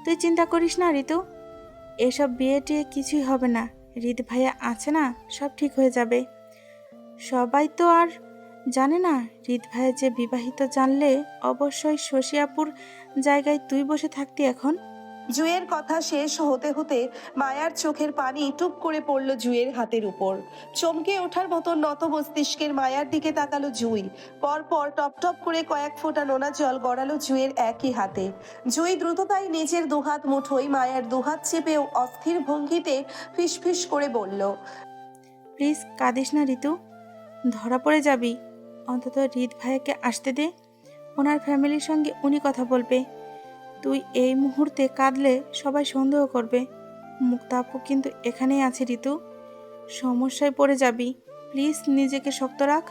তুই চিন্তা করিস না ঋতু, এসব বিয়ে টিয়ে কিছুই হবে না। হৃদ ভাইয়া আছে না, সব ঠিক হয়ে যাবে। সবাই তো আর জানে না হৃদ ভাইয়া যে বিবাহিত, জানলে অবশ্যই শশী আপুর জায়গায় তুই বসে থাকতি এখন। জুঁইয়ের কথা শেষ হতে হতে মায়ার চোখের পানি টুপ করে পড়ল জুঁইয়ের হাতের উপর। চমকে ওঠার মতো নত মস্তিষ্কের মায়ার দিকে তাকালো জুঁই। পরপর টপ টপ করে কয়েক ফোঁটা নোনা জল গড়ালো জুঁইয়ের একই হাতে। জুঁই দ্রুততায় নিজের দুহাত মুঠোয় মায়ার দুহাত চেপেও অস্থির ভঙ্গিতে ফিসফিস করে বলল, প্লিজ কাঁদিস না ঋতু, ধরা পড়ে যাবি। অন্তত হৃদ ভাইয়াকে আসতে দে, ওনার ফ্যামিলির সঙ্গে উনি কথা বলবে। তুই এই মুহূর্তে কাঁদলে সবাই সন্দেহ করবে। মুক্তা আপু কিন্তু এখানেই আছে ঋতু, সমস্যায় পড়ে যাবি। প্লিজ নিজেকে শক্ত রাখ।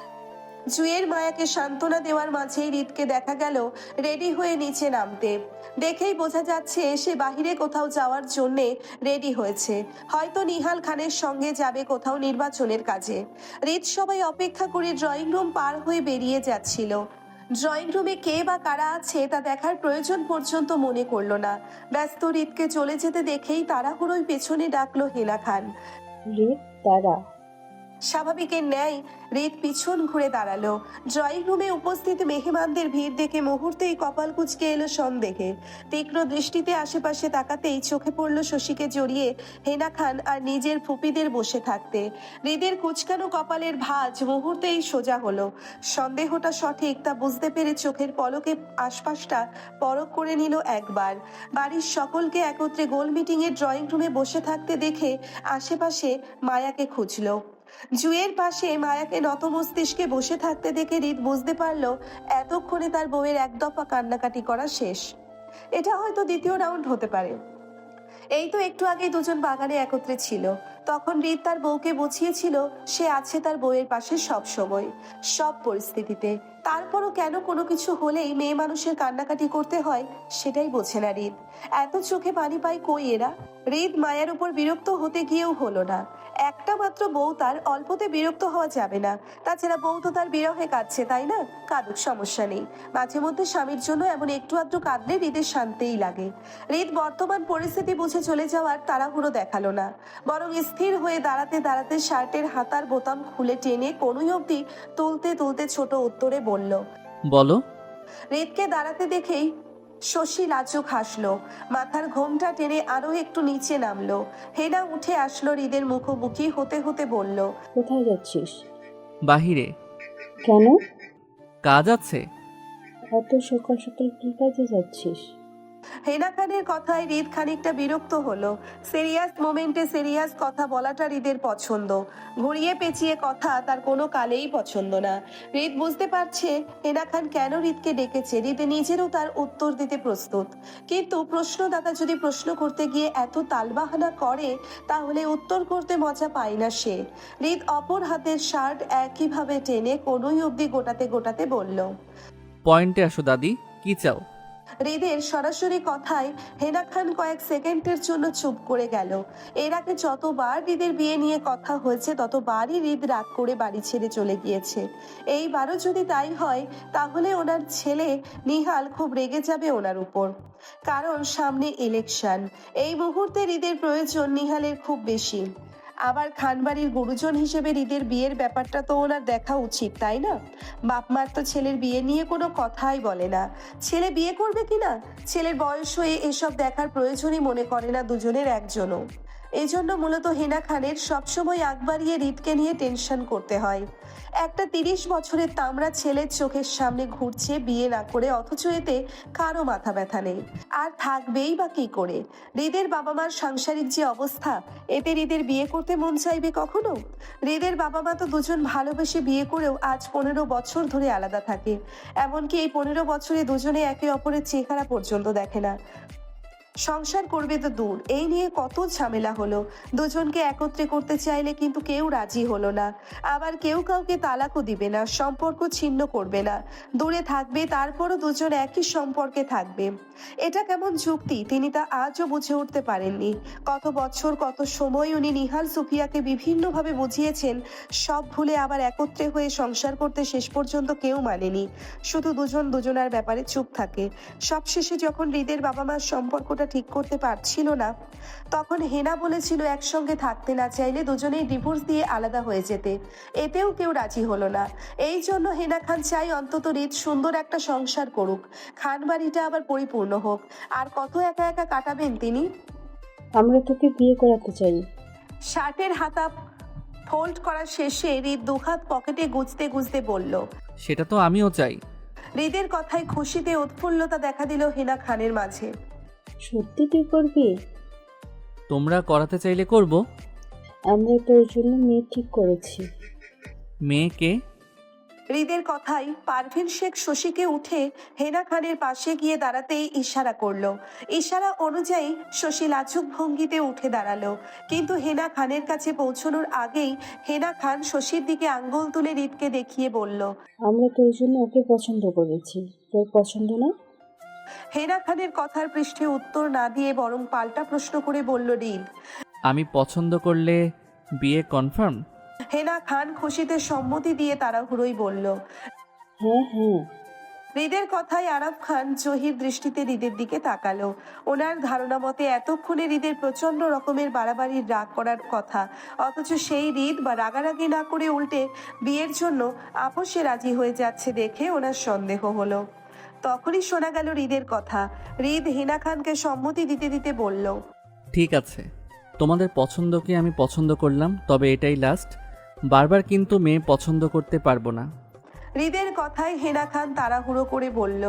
জুঁইয়ের মায়াকে সান্ত্বনা দেওয়ার মাঝেই হৃদকে দেখা গেল রেডি হয়ে নিচে নামতে। দেখেই বোঝা যাচ্ছে সে বাহিরে কোথাও যাওয়ার জন্যে রেডি হয়েছে, হয়তো নিহাল খানের সঙ্গে যাবে কোথাও নির্বাচনের কাজে। হৃদ সবাই অপেক্ষা করে ড্রয়িং রুম পার হয়ে বেরিয়ে যাচ্ছিল। ড্রয়িং রুমে কে বা কারা আছে তা দেখার প্রয়োজন পর্যন্ত মনে করলো না। ব্যস্ত হৃদকে চলে যেতে দেখেই তাড়াহুড়োয় পেছনে ডাকলো হেনা খান। হৃদ, দাঁড়া। স্বাভাবিকের ন্যায় হৃদ পিছন ঘুরে দাঁড়ালো। ড্রয়িং রুমে উপস্থিত মেহমানদের ভিড় দেখে মুহূর্তেই কপাল কুঁচকে এলো সন্দেহে। তীক্ষ্ণ দৃষ্টিতে আশেপাশে তাকাতেই চোখে পড়ল শশীকে জড়িয়ে হেনা খান আর নিজের ফুপিদের বসে থাকতে। হৃদের কুচকানো কপালের ভাঁজ মুহূর্তেই সোজা হলো। সন্দেহটা সঠিক তা বুঝতে পেরে চোখের পলকে আশপাশটা পরখ করে নিল একবার। বাড়ির সকলকে একত্রে গোল মিটিংয়ে ড্রয়িং রুমে বসে থাকতে দেখে আশেপাশে মায়াকে খুঁজল। জুঁইয়ের পাশে মায়াকে নত মস্তিষ্কে বসে থাকতে দেখে হৃদ বুঝতে পারলো এতক্ষণে তার বউয়ের এক দফা কান্নাকাটি করা শেষ। এটা হয়তো দ্বিতীয় রাউন্ড হতে পারে। এই তো একটু আগেই দুজন বাগানে একত্রে ছিল, তখন হৃদ তার বউকে বুঝিয়েছিল সে আছে তার বউয়ের পাশে সব সময়, সব পরিস্থিতিতে। তারপরও কেন কোনো কিছু হলেই মেয়ে মানুষের কান্নাকাটি করতে হয় সেটাই বোঝে না হৃদ। এত চোখে পানি পায় কই এরা? হৃদ মায়ের উপর বিরক্ত হতে গিয়েও হলো না। একটা মাত্র বউ তার, অল্পতে বিরক্ত হওয়া যাবে না। তাছাড়া বউ তো তার বিরহে কাঁদছে, তাই না? কাঁদুক, সমস্যা নেই। মাঝে মধ্যে স্বামীর জন্য এমন একটু আধটু কাঁদলে হৃদের শান্তিই লাগে। হৃদ বর্তমান পরিস্থিতি বুঝে চলে যাওয়ার তাড়াহুড়ো দেখালো না, বরং স্থির হয়ে দাঁড়াতে দাঁড়াতে শার্টের হাতার বোতাম খুলে টেনে কোনোই অবধি তুলতে তুলতে ছোট উত্তরে বলল, বলো। হৃদকে দাঁড়াতে দেখেই শশী লাজুক হাসলো, মাথার ঘোমটা টেনে আরো একটু নিচে নামলো। হেনা উঠে আসলো হৃদের মুখোমুখি হতে হতে বলল, কোথায় যাচ্ছিস? বাহিরে। কেন? কাজ আছে। এত সকাল সকাল কি কাজে যাচ্ছিস? হেনা খানের কথায় হৃদ খানিকটা বিরক্ত হলো। সিরিয়াস মোমেন্টে সিরিয়াস কথা বলাটা হৃদের পছন্দ, ঘুরিয়ে পেঁচিয়ে কথা তার কোনো কালেই পছন্দ না। হৃদ বুঝতে পারছে হেনা খান কেন হৃদকে ডেকেছে। হৃদ নিজেরও তার উত্তর দিতে প্রস্তুত, কিন্তু প্রশ্নদাতা যদি প্রশ্ন করতে গিয়ে এত তালবাহানা করে তাহলে উত্তর করতে মজা পায় না সে। হৃদ অপর হাতের শার্ট একইভাবে টেনে কোনোই অবধি গোটাতে গোটাতে বলল, পয়েন্টে আসো দাদি, কি চাও? হৃদের সরাসরি কথায় হেনা খান কয়েক সেকেন্ডের জন্য চুপ করে গেল। এর আগে যতবার হৃদের বিয়ে নিয়ে কথা হয়েছে ততবারই হৃদ রাগ করে বাড়ি ছেড়ে চলে গিয়েছে। এইবারও যদি তাই হয় তাহলে ওনার ছেলে নিহাল খুব রেগে যাবে ওনার উপর, কারণ সামনে ইলেকশন। এই মুহূর্তে হৃদের প্রয়োজন নিহালের খুব বেশি। আবার খানবাড়ির গুরুজন হিসেবে হৃদের বিয়ের ব্যাপারটা তো ওনার দেখা উচিত, তাই না? বাপ মার তো ছেলের বিয়ে নিয়ে কোনো কথাই বলে না। ছেলে বিয়ে করবে কিনা, ছেলের বয়স হয়ে এসব দেখার প্রয়োজনই মনে করে না দুজনের একজনও। এই জন্য মূলত হেনা খানের সবসময় আগ বাড়িয়ে হৃদকে নিয়ে টেনশন করতে হয়। একটা 30 বছরের তামড়া ছেলের চোখের সামনে ঘুরছে বিয়ে না করে, অথচ এতে কারো মাথা ব্যথা নেই। আর থাকবেই বা কি করে? হৃদের বাবা মার সাংসারিক যে অবস্থা, এতে হৃদের বিয়ে করতে মন চাইবে কখনো? হৃদের বাবা মা তো দুজন ভালোবেসে বিয়ে করেও আজ 15 বছর ধরে আলাদা থাকে। এমনকি এই 15 বছরে দুজনে একে অপরের চেহারা পর্যন্ত দেখে না। সংসার করবে তো দূর, এই নিয়ে কত ঝামেলা হলো। দুজনকে একত্রে করতে চাইলে কিন্তু কেউ রাজি হলো না। আবার কেউ কাউকে তালাকও দিবে না, সম্পর্ক ছিন্ন করবে না, দূরে থাকবে, তারপরও দুজন একই সম্পর্কে থাকবে। এটা কেমন যুক্তি তিনি তা আজও বুঝে উঠতে পারেননি। কত বছর কত সময় উনি নিহাল সুফিয়াকে বিভিন্নভাবে বুঝিয়েছেন, সব ভুলে আবার একত্রে হয়ে সংসার করতে শেষ পর্যন্ত কেউ মানেনি। শুধু দুজন দুজনার ব্যাপারে চুপ থাকে। সবশেষে যখন হৃদের বাবা মার সম্পর্কটা মাথা ঠিক করতে পারছিল না, তখন হেনা বলেছিল একসঙ্গে থাকতে না চাইলে দুজনেই ডিভোর্স দিয়ে আলাদা হয়ে যেতে। এতেও কেউ রাজি হলো না। এই জন্য হেনা খান চাই অন্তত হৃদ সুন্দর একটা সংসার করুক, খান বাড়িটা আবার পরিপূর্ণ হোক। আর কত একা একা কাটাবেন তিনি। আমরা তোকে বিয়ে করাতে চাই। শার্টের হাতা ফোল্ড করা শেষে হৃদ দুহাত পকেটে গুজতে গুজতে বলল। সেটা তো আমিও চাই। হৃদের কথায় খুশিতে উৎফুল্লতা দেখা দিল হেনা খানের মাঝে। সত্যি তুই করবি? তোমরা করাতে চাইলে করব। আমরা তোর জন্য মেয়ে ঠিক করেছি। মেয়েকে? হৃদের কথাই পারভিন শেখ শশীকে উঠে হেনা খানের পাশে গিয়ে দাঁড়াতেই ইশারা করলো। ইশারা অনুযায়ী শশী লাজুক ভঙ্গিতে উঠে দাঁড়ালো, কিন্তু হেনা খানের কাছে পৌঁছানোর আগেই হেনা খান শশীর দিকে আঙ্গুল তুলে হৃদকে দেখিয়ে বলল, আমরা তোর জন্য ওকে পছন্দ করেছি। তোর পছন্দ না? হেনা খানের কথার পৃষ্ঠে উত্তর না দিয়ে বরং পাল্টা প্রশ্ন করে বলল হৃদ। আমি পছন্দ করলে বিয়ে কনফার্ম? হেনা খান খুশিতে সম্মতি দিয়ে তাড়াহুড়োই বলল। হ্যাঁ হ্যাঁ। হৃদের কথায় আরাফ খান জহির দৃষ্টিতে হৃদের দিকে তাকালো। ওনার ধারণা মতে এতক্ষণে হৃদের প্রচন্ড রকমের বাড়াবাড়ির রাগ করার কথা, অথচ সেই হৃদ বা রাগারাগি না করে উল্টে বিয়ের জন্য আপোষে রাজি হয়ে যাচ্ছে দেখে ওনার সন্দেহ হলো। তখনই শোনা গেল হৃদের কথা। হৃদ হেনা খানকে সম্মতি দিতে দিতে বলল, ঠিক আছে, তোমাদের পছন্দকে আমি পছন্দ করলাম, তবে এটাই লাস্ট। বারবার কিন্তু মেয়ে পছন্দ করতে পারবো না। হৃদের কথায় হেনা খান তাড়াহুড়ো করে বলল,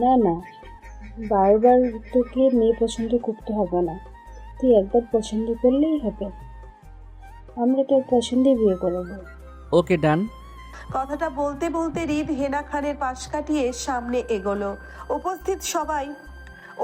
না না, বারবার তোকে মেয়ে পছন্দ করতে হবে না। তুই একবার পছন্দ করলেই হবে। আমরা তোর পছন্দে বিয়ে করাবো। ওকে, ডান। কথাটা বলতে বলতে হৃদ হেনা খানের পাশ কাটিয়ে সামনে এগোলো। উপস্থিত সবাই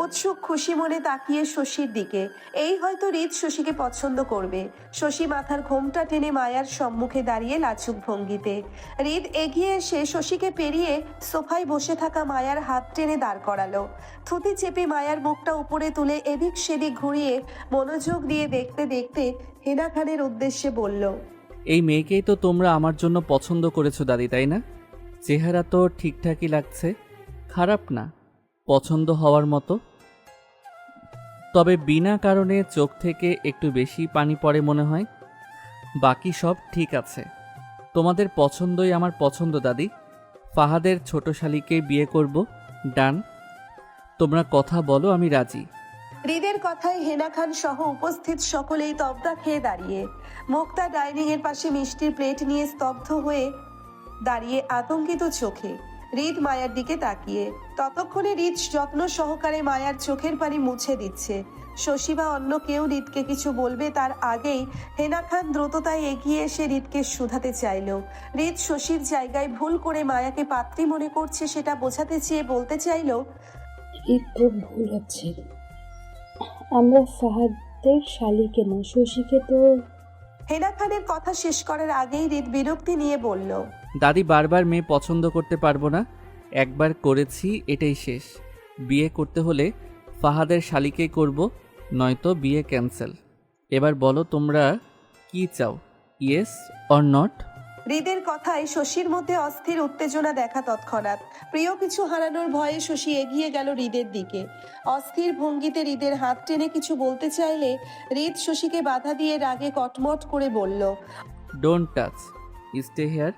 উৎসুক খুশি মনে তাকিয়ে শশীর দিকে। এই হয়তো হৃদ শশীকে পছন্দ করবে। শশী মাথার ঘোমটা টেনে মায়ার সম্মুখে দাঁড়িয়ে লাজুক ভঙ্গিতে। হৃদ এগিয়ে এসে শশীকে পেরিয়ে সোফায় বসে থাকা মায়ার হাত টেনে দাঁড় করালো। থুতি চেপে মায়ার মুখটা উপরে তুলে এদিক সেদিক ঘুরিয়ে মনোযোগ দিয়ে দেখতে দেখতে হেনা খানের উদ্দেশ্যে বলল, এই মেয়েকেই তো তোমরা আমার জন্য পছন্দ করেছো দাদি, তাই না? চেহারা তো ঠিকঠাকই লাগছে, খারাপ না, পছন্দ হওয়ার মতো। তবে বিনা কারণে চোখ থেকে একটু বেশি পানি পড়ে মনে হয়। বাকি সব ঠিক আছে। তোমাদের পছন্দই আমার পছন্দ দাদি। ফাহাদের ছোট শালিকে বিয়ে করব, ডান। তোমরা কথা বলো, আমি রাজি। হৃদের কথায় হেনা খান সহ উপস্থিত সকলেই তবদা খেয়ে দাঁড়িয়ে। মুক্তা ডাইনিং এর পাশে মিষ্টির প্লেট নিয়ে স্তব্ধ হয়ে দাঁড়িয়ে আতঙ্কিত চোখে। হৃদ মায়ার দিকে তাকিয়ে। ততক্ষণে হৃদ যত্ন সহকারে মায়ার চোখের পানি মুছে দিচ্ছে। শশী বা অন্য কেউ হৃদকে কিছু বলবে তার আগেই হেনা খান দ্রুততায় এগিয়ে এসে হৃদকে শুধাতে চাইল। হৃদ শশীর জায়গায় ভুল করে মায়াকে পাত্রী মনে করছে সেটা বোঝাতে চেয়ে বলতে চাইল, ঈদ তোর ভুল হচ্ছে। আমরা ফাহাদের শালিকে না, শশীকে তো। হেনা খানের কথা শেষ করার আগেই হৃদ বিরক্তি নিয়ে বলল, দাদি, বারবার মেয়ে পছন্দ করতে পারবো না। একবার করেছি, এটাই শেষ। বিয়ে করতে হলে ফাহাদের শালিকেই করব, নয়তো বিয়ে ক্যান্সেল। এবার বলো তোমরা কি চাও, ইয়েস অর নট? হৃদের কথায় শশীর মধ্যে অস্থির উত্তেজনা দেখা তৎক্ষণাৎ। প্রিয় কিছু হারানোর ভয়ে শশী এগিয়ে গেল হৃদের দিকে। অস্থির ভঙ্গিতে হৃদের হাত টেনে কিছু বলতে চাইলে হৃদ শশীকে বাধা দিয়ে রাগে কটমট করে বলল, ডোন্ট টাচ, স্টে হেয়ার।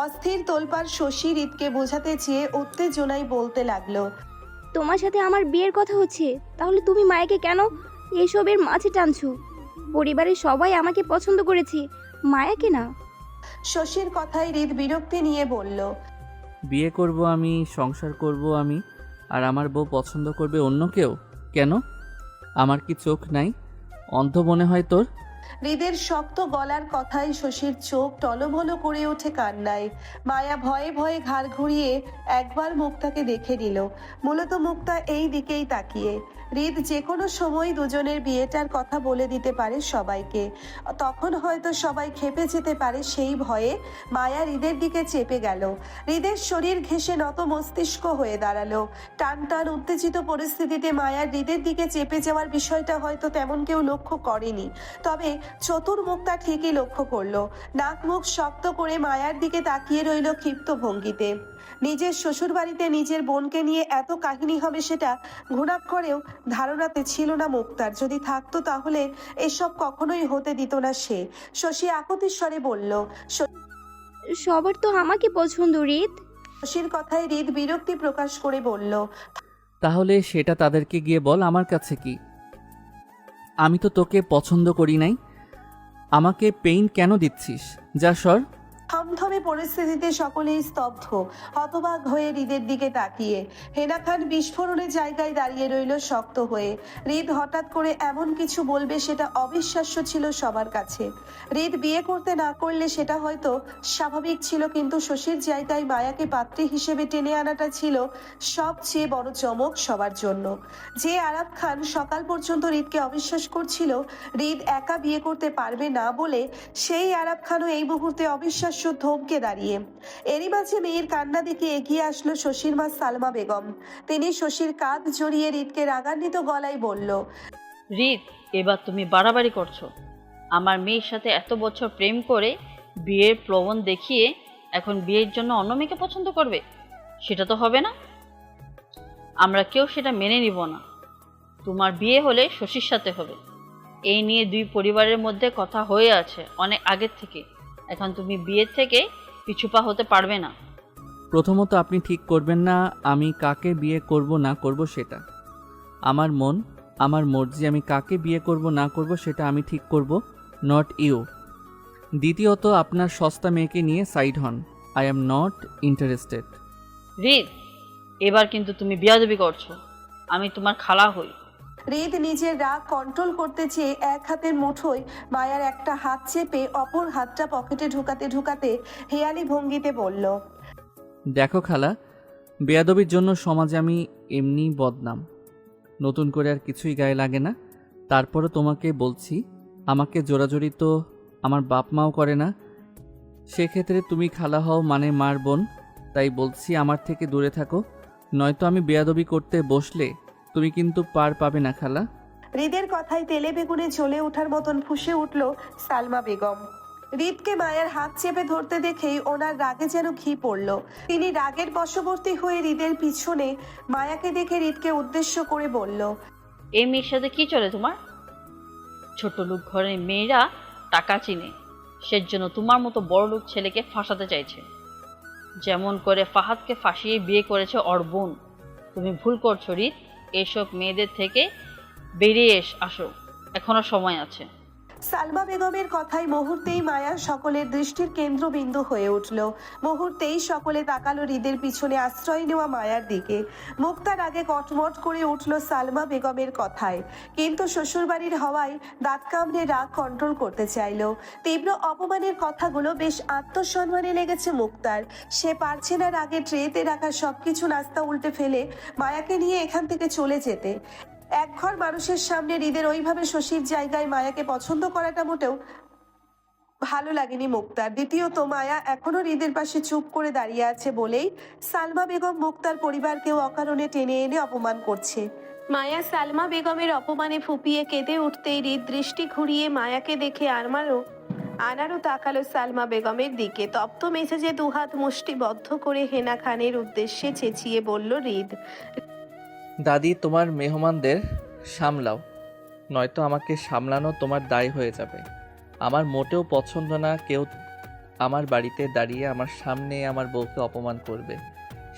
অস্থির তোলপাড় শশী হৃদকে বোঝাতে চেয়ে উত্তেজনায় বলতে লাগলো, তোমার সাথে আমার বিয়ের কথা হচ্ছে, তাহলে তুমি মায়াকে কেন এসবের মাঝে টানছো? পরিবারের সবাই আমাকে পছন্দ করেছে, মায়াকে না। শশীর কথায় হৃদ বিরক্তি নিয়ে বলল, বিয়ে করব আমি, সংসার করব আমি, আর আমার বউ পছন্দ করবে অন্য কেউ? কেন? আমার কি চোখ নাই? অন্ধ মনে হয় তোর? হৃদের শক্ত গলার কথায় শশীর চোখ টলমলো করে ওঠে কান্নায়। মায়া ভয়ে ভয়ে ঘাড় ঘুরিয়ে একবার মুক্তাকে দেখে নিল। মূলত মুক্তা এই দিকেই তাকিয়ে। হৃদ যে কোনো সময় দুজনের বিয়েটার কথা বলে দিতে পারে সবাইকে। তখন হয়তো সবাই খেপে যেতে পারে, সেই ভয়ে মায়া হৃদের দিকে চেপে গেল। হৃদের শরীর ঘেঁষে নত মস্তিষ্ক হয়ে দাঁড়ালো। টান টান উত্তেজিত পরিস্থিতিতে মায়ার হৃদের দিকে চেপে যাওয়ার বিষয়টা হয়তো তেমন কেউ লক্ষ্য করেনি, তবে চতুর মুক্তা ঠিকই লক্ষ্য করলো। নাক মুখ শক্ত করে মায়ার দিকে তাকিয়ে রইল ক্ষিপ্ত ভঙ্গিতে। নিজের শ্বশুরবাড়িতে নিজের বোনকে নিয়ে এত কাহিনী হবে সেটা ঘুণাক্ষরেও ধারণাতে ছিল না মুক্তার। যদি থাকতো তাহলে এসব কখনোই হতে দিত না সে। শশী আকুতির স্বরে বলল। সবার তো আমাকে পছন্দ রিত। শশীর কথায় হৃদ বিরক্তি প্রকাশ করে বলল। তাহলে সেটা তাদেরকে গিয়ে বল, আমার কাছে কি? আমি তো তোকে পছন্দ করি নাই, আমাকে পেইন কেন দিচ্ছিস? যা সর। থমথমে পরিস্থিতিতে সকলেই স্তব্ধ, হতবাক হয়ে হৃদের দিকে তাকিয়ে। হেনা খান বিস্ফোরণের জায়গায় দাঁড়িয়ে রইল শক্ত হয়ে। হৃদ হঠাৎ করে এমন কিছু বলবে সেটা অবিশ্বাস্য ছিল সবার কাছে। হৃদ বিয়ে করতে না করলে সেটা হয়তো স্বাভাবিক ছিল, কিন্তু শশীর জায়গায় মায়াকে পাত্রী হিসেবে টেনে আনাটা ছিল সবচেয়ে বড় চমক সবার জন্য। যে আরাব খান সকাল পর্যন্ত হৃদকে অবিশ্বাস করছিল হৃদ একা বিয়ে করতে পারবে না বলে, সেই আরাব খানও এই মুহূর্তে অবিশ্বাস্য থমকে দাঁড়িয়ে। এরই মাঝে মেয়ের কান্না দেখে এগিয়ে আসলো শশীর মা সালমা বেগম। তিনি শশীর কাঁধ জড়িয়ে হৃদকে রাগান্বিত গলায় বলল। রিত, এবার তুমি বাড়াবাড়ি করছো। আমার মেয়ের সাথে এত বছর প্রেম করে বিয়ের প্রবণ দেখিয়ে এখন বিয়ের জন্য অন্য মেয়েকে পছন্দ করবে? সেটা তো হবে না, আমরা কেউ সেটা মেনে নিব না। তোমার বিয়ে হলে শশীর সাথে হবে, এই নিয়ে দুই পরিবারের মধ্যে কথা হয়ে আছে অনেক আগের থেকে। এখন তুমি বিয়ের থেকে পিছুপা হতে পারবে না। প্রথমত আপনি ঠিক করবেন না আমি কাকে বিয়ে করব না করব সেটা। আমার মন, আমার মর্জি, আমি কাকে বিয়ে করব না করব সেটা আমি ঠিক করব, নট ইউ। দ্বিতীয়ত আপনার সস্তা মেয়েকে নিয়ে সাইড হন, আই অ্যাম নট ইন্টারেস্টেড। রিত, এবার কিন্তু তুমি বিয়াদবি করছো। আমি তোমার খালা হই। হৃদ নিজের রাগ কন্ট্রোল করতে চেয়ে এক হাতের মুঠোয় মায়ার একটা হাত চেপে অপর হাতটা পকেটে ঢুকাতে ঢুকাতে হেয়ালি ভঙ্গিতে বলল। দেখো খালা, বেয়াদবির জন্য সমাজে আমি এমনি বদনাম, নতুন করে আর কিছুই গায়ে লাগে না। তারপরও তোমাকে বলছি, আমাকে জোরাজোরি তো আমার বাপ মাও করে না, সেক্ষেত্রে তুমি খালা হও মানে মার বোন। তাই বলছি আমার থেকে দূরে থাকো, নয়তো আমি বেয়াদবি করতে বসলে তুমি কিন্তু পার পাবে না খালা। হৃদের কথায় তেলে বেগুনে জ্বলে ওঠার মতন ফুঁসে উঠল সালমা বেগম। হৃদকে মায়ের হাত চেপে ধরতে দেখেই ওনার রাগে যেন ঘি পড়ল। তিনি রাগের বশবর্তী হয়ে হৃদের পিছনে মায়াকে দেখে হৃদকে উদ্দেশ্য করে বলল। এই মেয়ের সাথে কি চলে তোমার? ছোট লোক ঘরের মেয়েরা টাকা চিনে, সেজন্য তোমার মতো বড় লোক ছেলেকে ফাঁসাতে চাইছে, যেমন করে ফাহাদকে ফাঁসিয়ে বিয়ে করেছে ওর বোন। তুমি ভুল করছো রিত, এসব মেয়েদের থেকে বেরিয়ে আসো, এখনো সময় আছে। সালমা বেগমের কথায় মুহূর্তেই মায়া সকলের দৃষ্টির কেন্দ্রবিন্দু হয়ে উঠল। মুহূর্তেই সকলে তাকালো হৃদের পিছনে আশ্রয় নেওয়া মায়ার দিকে। মুক্তার আগে কটমট করে উঠল সালমা বেগমের কথায়, কিন্তু শ্বশুরবাড়ির হওয়ায় দাঁত কামড়ে রাগ কন্ট্রোল করতে চাইল। তীব্র অপমানের কথাগুলো বেশ আত্মসম্মানে লেগেছে মুক্তার। সে পারছে না রাগে ট্রেতে রাখা সবকিছু নাস্তা উল্টে ফেলে মায়াকে নিয়ে এখান থেকে চলে যেতে। একঘর মানুষের সামনে হৃদের ওইভাবে শশীর জায়গায় মায়াকে পছন্দ করাটা মোটেও ভালো লাগেনি মুক্তার। দ্বিতীয়ত মায়া এখনো হৃদের পাশে চুপ করে দাঁড়িয়ে আছে বলেই সালমা বেগম মুক্তার পরিবারকেও অকারণে টেনে এনে অপমান করছে। মায়া সালমা বেগমের অপমানে ফুপিয়ে কেঁদে উঠতেই হৃদ দৃষ্টি ঘুরিয়ে মায়াকে দেখে আনারও তাকালো সালমা বেগমের দিকে। তপ্ত মেজাজে দুহাত মুষ্টিবদ্ধ করে হেনা খানের উদ্দেশ্যে চেঁচিয়ে বলল হৃদ। দাদি, তোমার মেহমানদের সামলাও, নয়তো আমাকে সামলানো তোমার দায় হয়ে যাবে। আমার মোটেও পছন্দ না কেউ আমার বাড়িতে দাঁড়িয়ে আমার সামনে আমার বউকে অপমান করবে,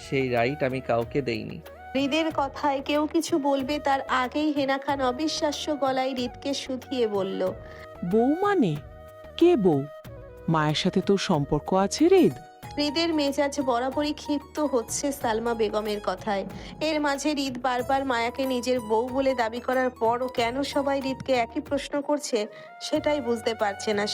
সেই রাইট আমি কাউকে দেইনি। হৃদের কথায় কেউ কিছু বলবে তার আগেই হেনা খান অবিশ্বাস্য গলায় হৃদকে শুধিয়ে বলল। বউ মানে কে বউ? মায়ের সাথে তোর সম্পর্ক আছে হৃদ? হৃদের মেজাজ বরাবরই ক্ষিপ্ত হচ্ছে সালমা বেগমের কথায়। এর মাঝে হৃদ বারবার মায়াকে নিজের বউ বলে দাবি করার পরও কেন সবাই হৃদকে একই প্রশ্ন করছে সেটাই বুঝতে পারছে না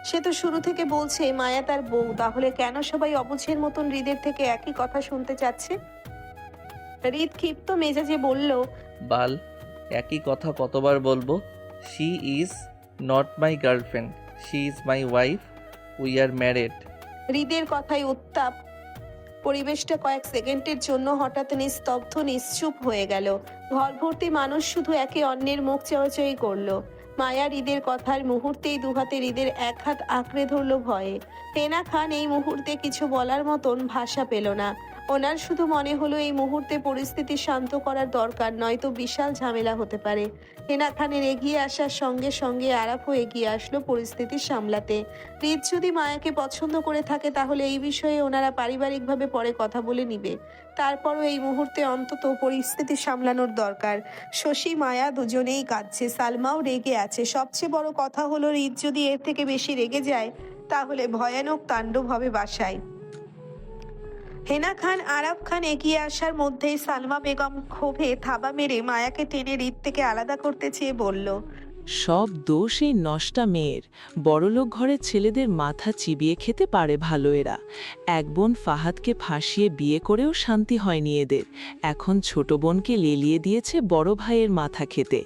সে তো শুরু থেকে বলছে মায়া তার বউ, তাহলে কেন সবাই অবুঝের মতন হৃদের থেকে একই কথা শুনতে চাচ্ছে? হৃদ ক্ষিপ্ত মেজাজে বলল। বাল, একই কথা কতবার বলবো? She is not my girlfriend, she is my wife, we are married. হৃদের কথায় উত্তাপ পরিবেশটা কয়েক সেকেন্ডের জন্য হঠাৎ নিস্তব্ধ নিশ্চুপ হয়ে গেল। ঘর ভর্তি মানুষ শুধু একে অন্যের মুখ চাওয়াচাই করলো। মায়া হৃদের কথার মুহূর্তেই দুহাতে হৃদের এক হাত আঁকড়ে ধরলো ভয়ে। হেনা খান এই মুহূর্তে কিছু বলার মতন ভাষা পেল না। ওনার শুধু মনে হলো এই মুহূর্তে পরিস্থিতি শান্ত করার দরকার, নয়তো বিশাল ঝামেলা হতে পারে। হেনা খানের এগিয়ে আসার সঙ্গে সঙ্গে আরাফও এগিয়ে আসলো পরিস্থিতি সামলাতে। হৃদ যদি মায়াকে পছন্দ করে থাকে তাহলে এই বিষয়ে ওনারা পারিবারিকভাবে পরে কথা বলে নিবে। তারপরও এই মুহূর্তে অন্তত পরিস্থিতি সামলানোর দরকার। শশী মায়া দুজনেই কাঁদছে, সালমাও রেগে আছে। সবচেয়ে বড় কথা হলো হৃদ যদি এর থেকে বেশি রেগে যায় তাহলে ভয়ানক তাণ্ডব হবে বাসায়। হেনা খান আরাফ খান এগিয়ে আসার মধ্যেই সালমা বেগম ক্ষোভে থাবা মেরে মায়াকে টেনে হৃদ থেকে আলাদা করতে চেয়ে বলল, সব দোষ এই নষ্টা মেয়ের। বড়লোক ঘরের ছেলেদের মাথা চিবিয়ে খেতে পারে ভালো এরা। এক বোন ফাহাদকে ফাঁসিয়ে বিয়ে করেও শান্তি হয়নি এদের। এখন ছোট বোনকে লেলিয়ে দিয়েছে বড় ভাইয়ের মাথা খেতে।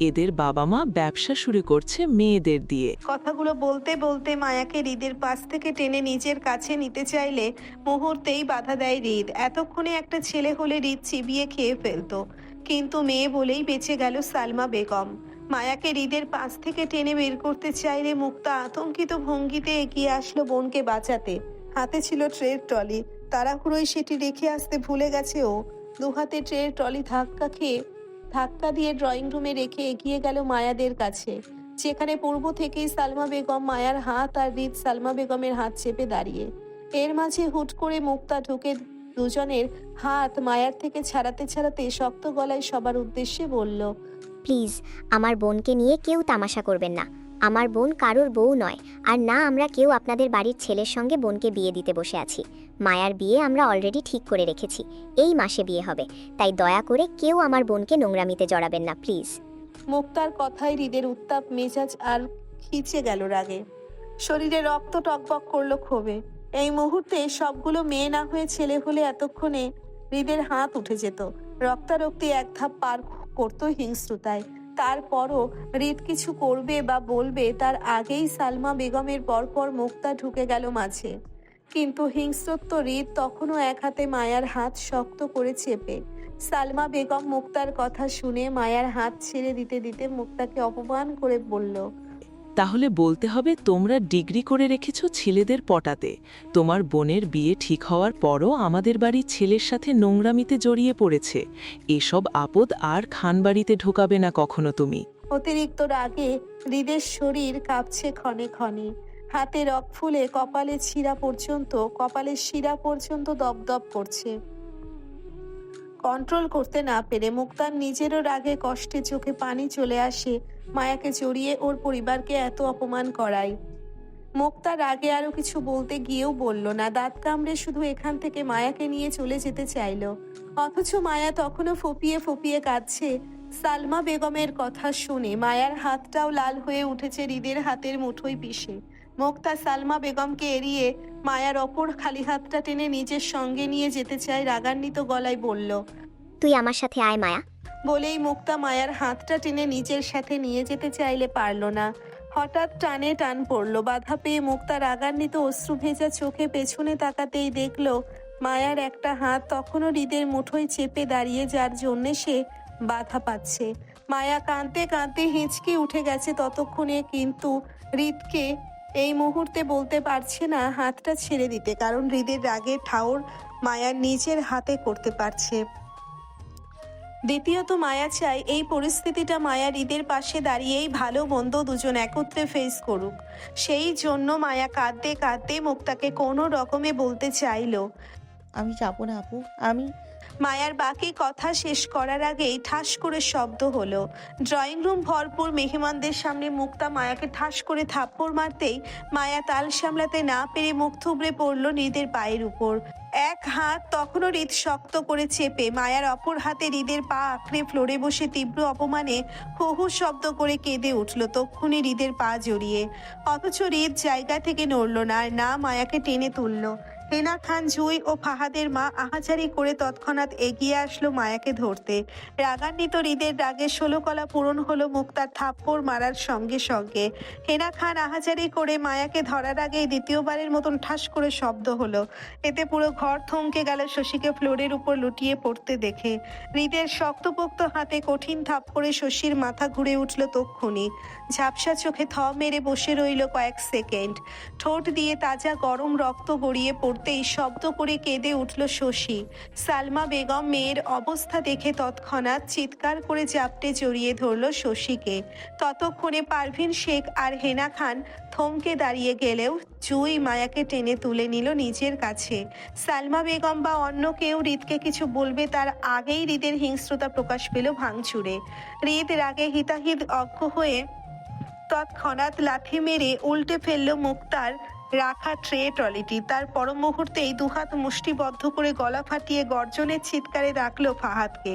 এদের বাবা মা ব্যবসা শুরু করছে মেয়েদের দিয়ে। কথাগুলো বলতে বলতে মায়াকে হৃদের পাশ থেকে টেনে নিজের কাছে নিতে চাইলে মুহূর্তেই বাধা দেয় হৃদ। এতক্ষণে একটা ছেলে হলে হৃদ চিবিয়ে খেয়ে ফেলতো, কিন্তু মেয়ে বলেই বেঁচে গেল সালমা বেগম। মায়াকে হৃদের পাশ থেকে টেনে বের করতে চাইলে মুক্তা আতঙ্কিত ভঙ্গিতে এগিয়ে আসলো বোনকে বাঁচাতে। হাতে ছিল ট্রের ট্রলি, তাড়াহুড়োয় সেটি রেখে আসতে ভুলে গেছে ও। দুহাতে ট্রের ট্রলি ধাক্কা দিয়ে ড্রয়িং রুমে রেখে এগিয়ে গেল মায়াদের কাছে, যেখানে পূর্ব থেকেই সালমা বেগম মায়ার হাত আর হৃদ সালমা বেগমের হাত চেপে দাঁড়িয়ে। এর মাঝে হুট করে মুক্তা ঢুকে দুজনের হাত মায়ার থেকে ছাড়াতে ছাড়াতে শক্ত গলায় সবার উদ্দেশ্যে বলল, প্লিজ আমার বোনকে নিয়ে কেউ তামাশা করবেন না। আমার বোন কারোর বউ নয়, আর না আমরা কেউ আপনাদের বাড়ির ছেলের সঙ্গে বোনকে বিয়ে দিতে বসে আছি। মায়ার বিয়ে আমরা অলরেডি ঠিক করে রেখেছি, এই মাসে বিয়ে হবে। তাই দয়া করে কেউ আমার বোনকে নোংরামিতে জড়াবেন না প্লিজ। মুক্তার কথায় হৃদের উত্তাপ মেজাজ আর খিচে গেল রাগে। শরীরে রক্ত টকবক করলো ক্ষোভে। এই মুহূর্তে সবগুলো মেয়ে না হয়ে ছেলে হলে এতক্ষণে হৃদের হাত উঠে যেত, রক্তারক্তি এক ধাপ পার করতো হিংস্রতায়। তারপরও হৃদ কিছু করবে বা বলবে তার আগেই সালমা বেগমের পরপর মুক্তা ঢুকে গেল মাঝে। কিন্তু হিংস্রত্ব হৃদ তখনও এক হাতে মায়ার হাত শক্ত করে চেপে। সালমা বেগম মুক্তার কথা শুনে মায়ার হাত ছেড়ে দিতে দিতে মুক্তাকে অপমান করে বলল, তাহলে বলতে হবে তোমরা ডিগ্রি করে রেখেছ ছেলেদের পটাতে। তোমার বোনের বিয়ে ঠিক হওয়ার পরও আমাদের বাড়ির ছেলের সাথে নোংরামিতে জড়িয়ে পড়েছে। এসব আপদ আর খানবাড়িতে ঢোকাবে না কখনো তুমি। অতিরিক্ত রাগে হৃদের শরীর কাঁপছে ক্ষণে ক্ষণে। হাতে রক ফুলে কপালের শিরা পর্যন্ত দপদপ করছে। কন্ট্রোল করতে না পেরে মুক্তার নিজেরও রাগে কষ্টে চোখে পানি চলে আসে মায়াকে জড়িয়ে ওর পরিবারকে এত অপমান করায়। মুক্তা রাগে আরো কিছু বলতে গিয়েও বলল না, দাঁত কামড়ে শুধু এখান থেকে মায়াকে নিয়ে চলে যেতে চাইলো। অথচ মায়া তখনও ফপিয়ে ফপিয়ে কাঁদছে। সালমা বেগমের কথা শুনে মায়ার হাতটাও লাল হয়ে উঠেছে হৃদের হাতের মুঠোয় পিষে। মুক্তা সালমা বেগমকে এড়িয়ে মায়ার অপর খালি হাতটা টেনে নিজের সঙ্গে নিয়ে যেতে চায়, রাগান্বিত গলায় বলল, তুই আমার সাথে আয় মায়া। বলেই মুক্তা মায়ার হাতটা টেনে নিজের সাথে নিয়ে যেতে চাইলে পারল না। হঠাৎ টানে টান পড়লো। বাধা পেয়ে মুক্তা রাগান্বিত অশ্রু ভেজা চোখে পেছনে তাকাতেই দেখলো মায়ার একটা হাত তখনও হৃদের মুঠোয় চেপে দাঁড়িয়ে, যার জন্যে সে বাধা পাচ্ছে। মায়া কাঁদতে কাঁদতে হিঁচকে উঠে গেছে ততক্ষণে, কিন্তু হৃদকে এই মুহূর্তে বলতে পারছে না হাতটা ছেড়ে দিতে, কারণ হৃদের রাগের ঠাউর মায়ার নিজের হাতে করতে পারছে। দ্বিতীয়ত মায়া চায় এই পরিস্থিতিটা মায়া হৃদের পাশে দাঁড়িয়েই ভালো মন্দ দুজন একত্রে ফেস করুক। সেই জন্য মায়া কাঁদতে কাঁদতে মুক্তাকে কোনো রকমে বলতে চাইলো, আমি যাবো না আপু, আমি। মায়ার বাকি কথা শেষ করার আগেই ঠাস করে শব্দ হলো। ড্রয়িং রুম ভরপুর মেহমানদের সামনে মুক্তা মায়াকে ঠাস করে থাপ্পড় মারতেই মায়া তাল সামলাতে না পেরে মুখ থুবড়ে পড়ল হৃদের পায়ের উপর। এক হাত তখনও হৃদ শক্ত করে চেপে, মায়ার অপর হাতে হৃদের পা আঁকড়ে ফ্লোরে বসে তীব্র অপমানে হু হু শব্দ করে কেঁদে উঠল তক্ষুনি হৃদের পা জড়িয়ে। অথচ হৃদ জায়গা থেকে নড়ল না, আর না মায়াকে টেনে তুলল। হেনা খান, জুই ও ফাহাদের মা আহাজারি করে তৎক্ষণাৎ এগিয়ে আসলো মায়াকে ধরতে। রাগান্বিত হৃদের রাগে 16 কলা পূরণ হলো মুক্তার থাপ্পড় মারার সঙ্গে সঙ্গে। হেনা খান আহাজারি করে মায়াকে ধরার আগেই দ্বিতীয়বারের মতন ঠাস করে শব্দ হলো। এতে পুরো ঘর থমকে গেল শশীকে ফ্লোরের উপর লুটিয়ে পড়তে দেখে। হৃদের শক্তপোক্ত হাতে কঠিন থাপ্পড়ে শশীর মাথা ঘুরে উঠল তক্ষুনি। ঝাপসা চোখে থ মেরে বসে রইল কয়েক সেকেন্ড। ঠোঁট দিয়ে তাজা গরম রক্ত গড়িয়ে পড়তেই শব্দ করে কেঁদে উঠল শশী। সালমা বেগম মেয়ের অবস্থা দেখে তৎক্ষণাৎ চিৎকার করে জাপটে জড়িয়ে ধরল শশীকে। ততক্ষণে পারভিন শেখ আর হেনা খান থমকে দাঁড়িয়ে গেলেও জুই মায়াকে টেনে তুলে নিল নিজের কাছে। সালমা বেগম বা অন্য কেউ হৃদকে কিছু বলবে তার আগেই হৃদের হিংস্রতা প্রকাশ পেল ভাঙচুরে। হৃদ রাগে হিতাহিত অজ্ঞ হয়ে তৎক্ষণাৎ লাথি মেরে উল্টে ফেলল মুক্তার রাখা ট্রে ট্রলিটি। তার পর মুহূর্তেই দুহাত মুষ্টিবদ্ধ করে গলা ফাটিয়ে গর্জনের চিৎকারে ডাকলো ফাহাদকে।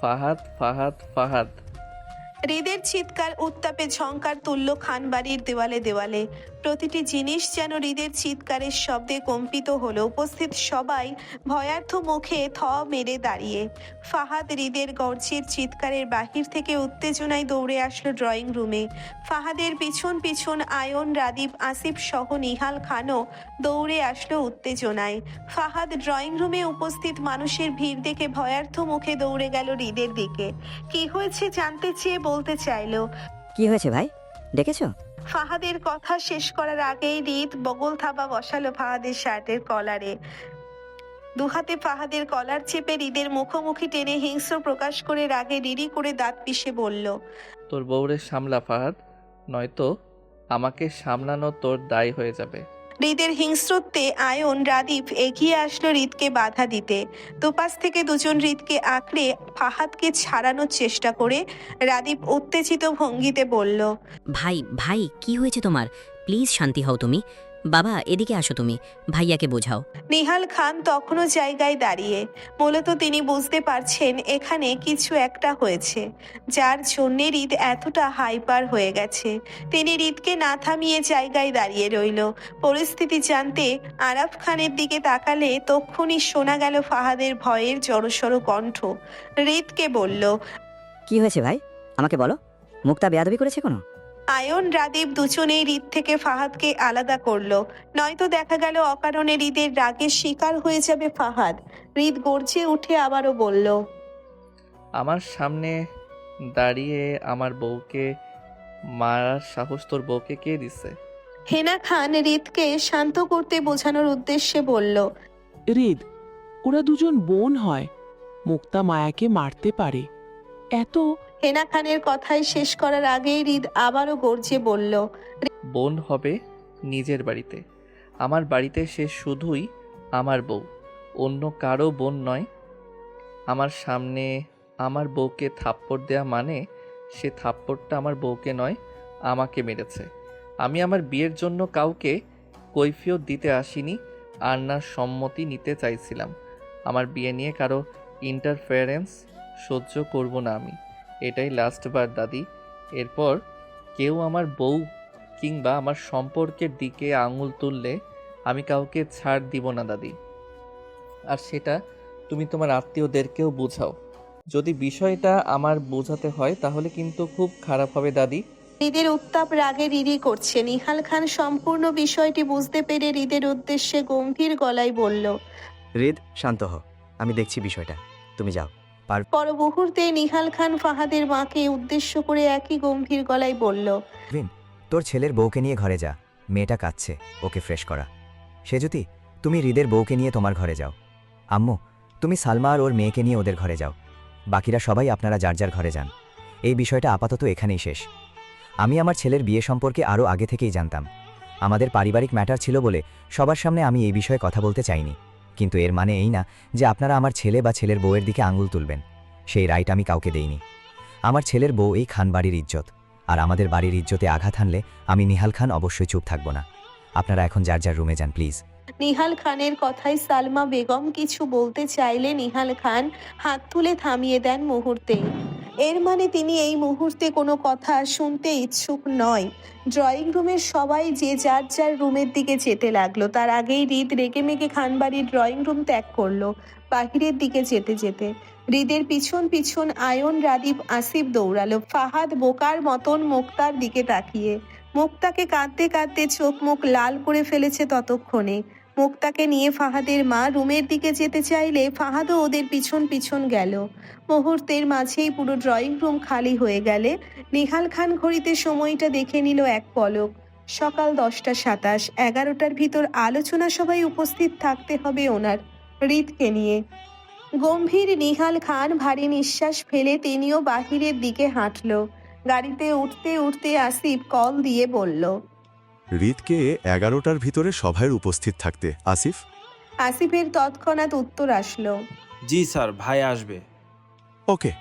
ফাহাদ, ফাহাদ, ফাহাদ। হৃদের চিৎকার উত্তাপে ঝংকার তুলল খানবাড়ির দেওয়ালে দেওয়ালে। প্রতিটি জিনিস যেন হৃদের চিৎকারের শব্দে কম্পিত হলো। উপস্থিত সবাই ভয়ার্থ মুখে থ মেরে দাঁড়িয়ে। ফাহাদ হৃদের গর্জের চিৎকারের বাহির থেকে উত্তেজনায় দৌড়ে আসলো ড্রয়িং রুমে। ফাহাদের পিছন পিছন আয়ন, রাদীপ, আসিফ সহ নিহাল খানও দৌড়ে আসলো উত্তেজনায়। ফাহাদ ড্রয়িং রুমে উপস্থিত মানুষের ভিড় দেখে ভয়ার্থ মুখে দৌড়ে গেল হৃদের দিকে। কি হয়েছে জানতে চেয়ে বলতে চাইলো, কি হয়েছে ভাই, ডেকেছো? ফাহাদের কথা শেষ করার আগেই হৃদ বগল থাবা বসালো ফাহাদের শার্টের কলারে। দুহাতে ফাহাদের কলার চেপে হৃদের মুখোমুখি টেনে হিংস্র প্রকাশ করে রাগে রিরি করে দাঁত পিষে বলল, তোর বউরে সামলা ফাহাদ, নয়তো আমাকে সামলানো তোর দায় হয়ে যাবে। হৃদের হিংস্রত্বে আয়ন, রাদীপ এগিয়ে আসলো হৃদকে বাধা দিতে। দুপাশ থেকে দুজন হৃদকে আঁকড়ে ফাহাদকে ছাড়ানোর চেষ্টা করে রাদীপ উত্তেজিত ভঙ্গিতে বলল, ভাই ভাই কি হয়েছে তোমার? প্লিজ শান্তি হও তুমি। বাবা এদিকে আসো, তুমি ভাইয়াকে বোঝাও। নিহাল খান তখনও জায়গায় দাঁড়িয়ে। মূলত তিনি বুঝতে পারছেন এখানে কিছু একটা হয়েছে, যার জন্যে হৃদ এতটা হাইপার হয়ে গেছে। তিনি হৃদকে না থামিয়ে জায়গায় দাঁড়িয়ে রইল। পরিস্থিতি জানতে আরাফ খানের দিকে তাকালে তক্ষুনি শোনা গেল ফাহাদের ভয়ের জড়সড় কণ্ঠ। হৃদকে বলল, কি হয়েছে ভাই, আমাকে বলো। মুক্তা বেয়াদবি করেছে কোনো? আয়ন, রাদীপ দুজনেই হৃদ থেকে ফাহাদকে আলাদা করলো, নয়তো দেখা গেল অকারণে হৃদের রাগের শিকার হয়ে যাবে ফাহাদ। হৃদ গর্জে উঠে আবারও বলল, আমার সামনে দাঁড়িয়ে আমার বউকে মারার সাহস তোর বউকে কে দিছে? হেনা খান হৃদকে শান্ত করতে বোঝানোর উদ্দেশ্যে বলল, হৃদ, ওরা দুজন বোন হয়, মুক্তা মায়াকে মারতে পারে। এত হেনা খানের কথাই শেষ করার আগেই হৃদ আবারও গর্জে বলল, বোন হবে নিজের বাড়িতে, আমার বাড়িতে সে শুধুই আমার বউ, অন্য কারো বোন নয়। আমার সামনে আমার বউকে থাপ্পড় দেয়া মানে সে থাপ্পড়টা আমার বউকে নয় আমাকে মেরেছে। আমি আমার বিয়ের জন্য কাউকে কৈফিয়ত দিতে আসিনি, আর না সম্মতি নিতে চাইছিলাম। আমার বিয়ে নিয়ে কারো ইন্টারফেয়ারেন্স সহ্য করব না আমি। এটাই লাস্ট বার দাদি। এরপর কেউ আমার বউ কিংবা আমার সম্পর্কের দিকে আঙুল তুললে আমি কাউকে ছাড় দিব না দাদি। আর সেটা তুমি তোমার আত্মীয়দেরকেও বোঝাও। যদি বিষয়টা আমার বোঝাতে হয় তাহলে কিন্তু খুব খারাপ হবে দাদি। হৃদের উত্তাপ রাগে রিরি করছে। নিহাল খান সম্পূর্ণ বিষয়টি বুঝতে পেরে হৃদের উদ্দেশ্যে গম্ভীর গলায় বলল, হৃদ, শান্ত হ, আমি দেখছি বিষয়টা, তুমি যাও। পর মুহূর্তে নিহাল খান ফাহাদের মাকে উদ্দেশ্য করে একই গম্ভীর গলায় বলল, তোর ছেলের বউকে নিয়ে ঘরে যা, মেয়েটা কাঁদছে, ওকে ফ্রেশ করা। সেজুতি, তুমি হৃদের বউকে নিয়ে তোমার ঘরে যাও। আম্মু, তুমি সালমা আর ওর মেয়েকে নিয়ে ওদের ঘরে যাও। বাকিরা সবাই আপনারা যার যার ঘরে যান। এই বিষয়টা আপাতত এখানেই শেষ। আমি আমার ছেলের বিয়ে সম্পর্কে আরও আগে থেকেই জানতাম। আমাদের পারিবারিক ম্যাটার ছিল বলে সবার সামনে আমি এই বিষয়ে কথা বলতে চাইনি, কিন্তু এর মানে এই না যে আপনারা আমার ছেলে বা ছেলের বউয়ের দিকে আঙুল তুলবেন। সেই রাইট আমি কাউকে দেইনি। আমার ছেলের বউ এই খান বাড়ির ইজ্জত, আর আমাদের বাড়ির ইজ্জতে আঘাত হানলে আমি নিহাল খান অবশ্যই চুপ থাকব না। আপনারা এখন যার যার রুমে যান প্লিজ। নিহাল খানের কথায় সালমা বেগম কিছু বলতে চাইলে নিহাল খান হাত তুলে থামিয়ে দেন মুহূর্তে। এর মানে তিনি এই মুহূর্তে কোনো কথা শুনতে ইচ্ছুক নয়। ড্রয়িং রুমের সবাই যে যার যার রুমের দিকে যেতে লাগলো। তার আগেই হৃদ রেগেমেগে খানবাড়ির ড্রয়িং রুম ত্যাগ করলো বাহিরের দিকে যেতে যেতে। হৃদের পিছন পিছন আয়ন, রাদীপ, আসিফ দৌড়ালো, ফাহাদ বোকার মতন মুক্তার দিকে তাকিয়ে। মুক্তাকে কাঁদতে কাঁদতে চোখ মুখ লাল করে ফেলেছে ততক্ষণে। মুক্তাকে নিয়ে ফাহাদের মা রুমের দিকে যেতে চাইলে ফাহাদও ওদের পিছন পিছন গেল। মুহূর্তের মাঝেই পুরো ড্রয়িং রুম খালি হয়ে গেলে নিহাল খান ঘড়িতে সময়টা দেখে নিল এক পলক। সকাল 10:27। 11টার ভিতর আলোচনা সভায় উপস্থিত থাকতে হবে ওনার, হৃদকে নিয়ে। গম্ভীর নিহাল খান ভারী নিঃশ্বাস ফেলে তিনিও বাহিরের দিকে হাঁটল। গাড়িতে উঠতে উঠতে আসিফ কল দিয়ে বলল, হৃদকে 11টার ভিতরে সভায় উপস্থিত থাকতে। আসিফ? আসিফের তৎক্ষণাৎ উত্তর আসলো, জি স্যার, ভাই আসবে। ওকে।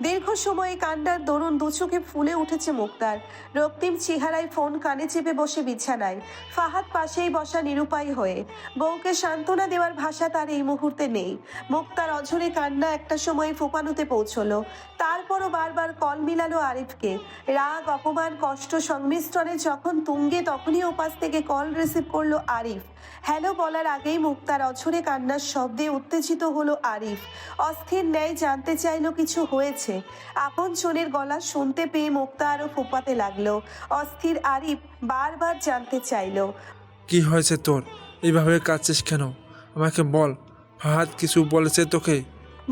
দীর্ঘ সময় কান্নার দরুন দু চোখে ফুলে উঠেছে মুক্তার। রক্তিম চেহারায় ফোন কানে চেপে বসে বিছানায়, ফাহাদ পাশেই বসা নিরুপায় হয়ে। বউকে সান্ত্বনা দেওয়ার ভাষা তার এই মুহূর্তে নেই। মুক্তার অঝরে কান্না একটা সময় ফোপানোতে পৌঁছলো। তারপরও বারবার কল মিলালো আরিফকে। রাগ, অপমান, কষ্ট সংমিশ্রণে যখন তুঙ্গে, তখনই ওপাশ থেকে কল রিসিভ করলো আরিফ। হ্যালো বলার আগেই মুক্তার অঝরে কান্নার শব্দে উত্তেজিত হলো আরিফ। অস্থির ন্যায় জানতে চাইলো কিছু হয়েছে। আপন জনের গলা শুনতে পেয়ে মুক্তা আরো ফোপাতে লাগলো। অস্থির আরিফ বারবার জানতে চাইলো, কি হয়েছে তোর? এইভাবে কাঁদছিস কেন? আমাকে বল, ফাহাদ কিছু বলেছে তোকে?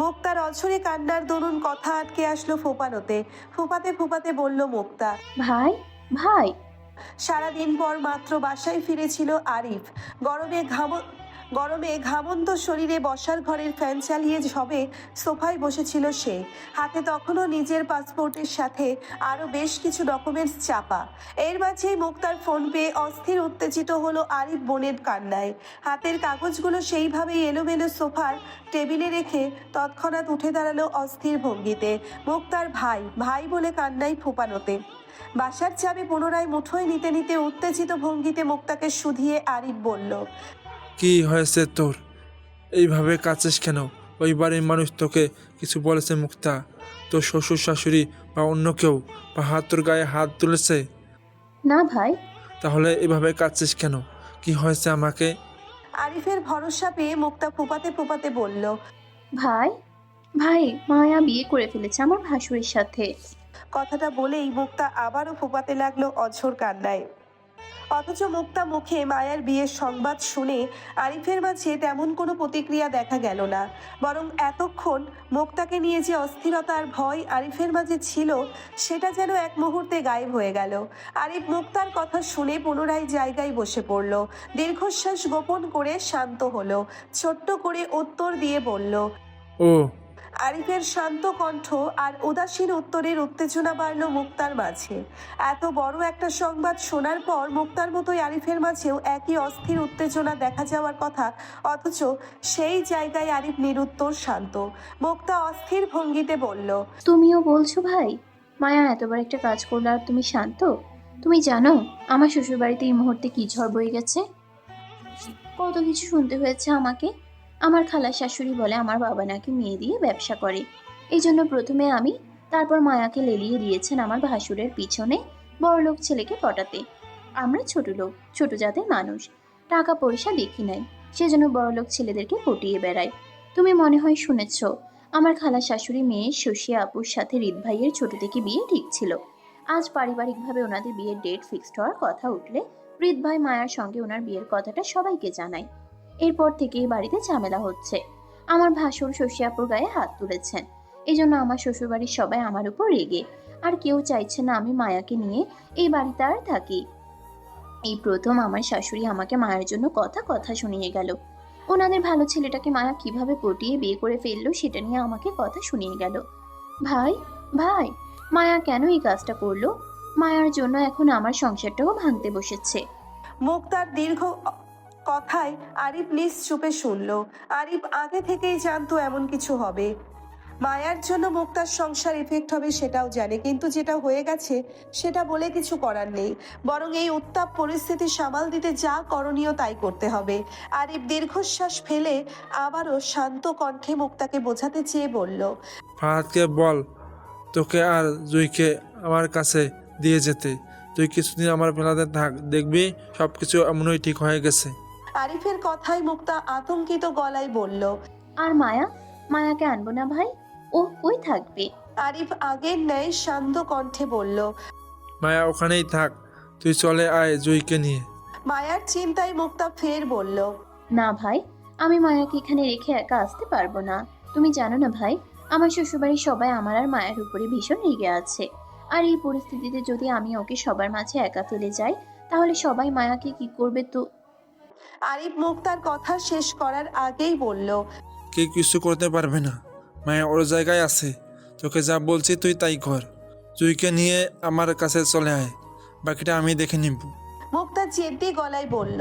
মুক্তার অঝরে কান্নার দরুন কথা আটকে আসলো ফোপানোতে। ফোপাতে ফোপাতে বলল মুক্তা, ভাই, ভাই। সারাদিন পর মাত্র বাসায় ফিরেছিল আরিফ। গরমে ঘামন্ত শরীরে বসার ঘরের ফ্যান চালিয়ে ঝবে সোফায় বসেছিল সে। হাতে তখনও নিজের পাসপোর্টের সাথে আরও বেশ কিছু ডকুমেন্টস চাপা। এর মাঝেই মুক্তার ফোন পেয়ে অস্থির উত্তেজিত হলো আরিফ বোনের কান্নায়। হাতের কাগজগুলো সেইভাবেই এলোমেলো সোফার টেবিলে রেখে তৎক্ষণাৎ উঠে দাঁড়ালো অস্থির ভঙ্গিতে। মুক্তার ভাই ভাই বলে কান্নায় ফোপানোতে। বাসার চাবি পুনরায় মুঠোয় নিতে নিতে উত্তেজিত ভঙ্গিতে মুক্তাকে শুধিয়ে আরিফ বলল, কি হয়েছে তোর? এইভাবে কাঁদছিস কেন? ওই বাড়ির মানুষ তোকে কিছু বলেছে মুক্তা? তোর শ্বশুর শাশুড়ি বা অন্য কেউ ফাহাদ তোর গায়ে হাত তুলেছে? না ভাই। তাহলে এভাবে কাঁদছিস কেন? কি হয়েছে আমাকে? আরিফের ভরসা পেয়ে মুক্তা ফোপাতে ফোপাতে বলল, ভাই, ভাই, মায়া বিয়ে করে ফেলেছে আমার ভাসুরের সাথে। কথাটা বলেই মুক্তা আবারও ফোপাতে লাগলো অঝোর কান্নায়। অথচ মুক্তা মুখে মায়ার বিয়ের সংবাদ শুনে আরিফের মাঝে তেমন কোনো প্রতিক্রিয়া দেখা গেল না। বরং এতক্ষণ মুক্তাকে নিয়ে যে অস্থিরতা আর ভয় আরিফের মাঝে ছিল, সেটা যেন এক মুহূর্তে গায়েব হয়ে গেল। আরিফ মুক্তার কথা শুনে পুনরায় জায়গায় বসে পড়ল। দীর্ঘশ্বাস গোপন করে শান্ত হলো। ছোট্ট করে উত্তর দিয়ে বলল, ও। আরিফের শান্ত কণ্ঠ আর উদাসীন উত্তরের উত্তেজনা বাড়ল মুক্তার মাঝে। এত বড় একটা সংবাদ শোনার পর মুক্তার মতোই আরিফের মাঝেও একই অস্থির উত্তেজনা দেখা যাওয়ার কথা, অথচ সেই জায়গায় আরিফ নিরুত্তর শান্ত। মুক্তা অস্থির ভঙ্গিতে বলল, তুমিও বলছো ভাই, মায়া এতবার একটা কাজ করলো আর তুমি শান্ত? তুমি জানো আমার শ্বশুরবাড়িতে এই মুহূর্তে কি ঝড় বয়ে গেছে? কত কিছু শুনতে হয়েছে আমাকে। আমার খালা শাশুড়ি বলে আমার বাবা নাকি মেয়ে দিয়ে ব্যবসা করে, এই জন্য প্রথমে আমি, তারপর মায়াকে লেলিয়ে দিয়েছেন আমার ভাসুরের পিছনে বড়লোক ছেলেকে পটাতে। আমরা ছোট লোক, ছোট জাতের মানুষ, টাকা পয়সা দেখি নাই, সেজন্য বড়লোক ছেলেদেরকে পটিয়ে বেড়াই। তুমি মনে হয় শুনেছ আমার খালা শাশুড়ি মেয়ে শশী আপুর সাথে হৃদ ভাইয়ের ছোট থেকে বিয়ে ঠিক ছিল। আজ পারিবারিকভাবে ওনাদের বিয়ের ডেট ফিক্সড হওয়ার কথা উঠলে হৃদ ভাই মায়ার সঙ্গে ওনার বিয়ের কথাটা সবাইকে জানায়। এরপর থেকেই বাড়িতে ঝামেলা হচ্ছে। আমার ভাসুর শশী আপুর গায়ে হাত তুলেছেন, এই জন্য আমার শ্বশুরবাড়ির সবাই আমার উপর রেগে, আর কেউ চাইছে না আমি মায়াকে নিয়ে এই বাড়িতে আর থাকি। এই প্রথম আমার শাশুড়ি আমাকে মায়ের জন্য কথা কথা শুনিয়ে গেল। ওনাদের ভালো ছেলেটাকে মায়া কিভাবে পটিয়ে বিয়ে করে ফেললো সেটা নিয়ে আমাকে কথা শুনিয়ে গেল। ভাই, ভাই, মায়া কেন এই কাজটা করলো? মায়ার জন্য এখন আমার সংসারটাও ভাঙতে বসেছে। মুক্তার দীর্ঘ কথায় আরিফ নিশ্চুপে শুনল। আরিফ আগে থেকেই জানতো এমন কিছু হবে। মায়ার জন্য মুক্তার সংসার এফেক্ট হবে সেটাও জানে, কিন্তু যেটা হয়ে গেছে সেটা বলে কিছু করার নেই। বরং এই উত্তাপ পরিস্থিতি সামাল দিতে যা করণীয় তাই করতে হবে। আরিফ দীর্ঘশ্বাস ফেলে আবারও শান্ত কণ্ঠে মুক্তাকে বোঝাতে চেয়ে বলল, ফাহাদকে বল তোকে আর জুইকে আমার কাছে দিয়ে যেতে। তুই কিছুদিন আমার ফেলাতে থাক, দেখবি সব কিছু এমনই ঠিক হয়ে গেছে। আরিফের কথায় মুক্তা আতঙ্কিত গলায় বলল। আর মায়া, মায়াকে আনবো না ভাই? ও কই থাকবে? আরিফ আগের ন্যায় শান্ত কণ্ঠে বলল। মায়া ওখানেই থাক, তুই চলে আয় জুইকে নিয়ে। মায়ার চিন্তায় মুক্তা ফের বলল। না ভাই, আমি মায়াকে এখানে রেখে একা আসতে পারবো না। তুমি জানো না ভাই, আমার শ্বশুরবাড়ির সবাই আমার আর মায়ের উপরে ভীষণ রেগে আছে। আর এই পরিস্থিতিতে যদি আমি ওকে সবার মাঝে একা ফেলে যাই, তাহলে সবাই মায়াকে কি করবে? তো আরিফ মুক্তার কথা শেষ করার আগেই বলল। কে কিছু করতে পারবে না, মায়া ওর জায়গায় আছে। তোকে যা বলছি তুই তাই কর। জুইকে নিয়ে আমার কাছে চলে আয়, বাকিটা আমি দেখে নিব। মুক্তা জেদ্দি গলায় বলল।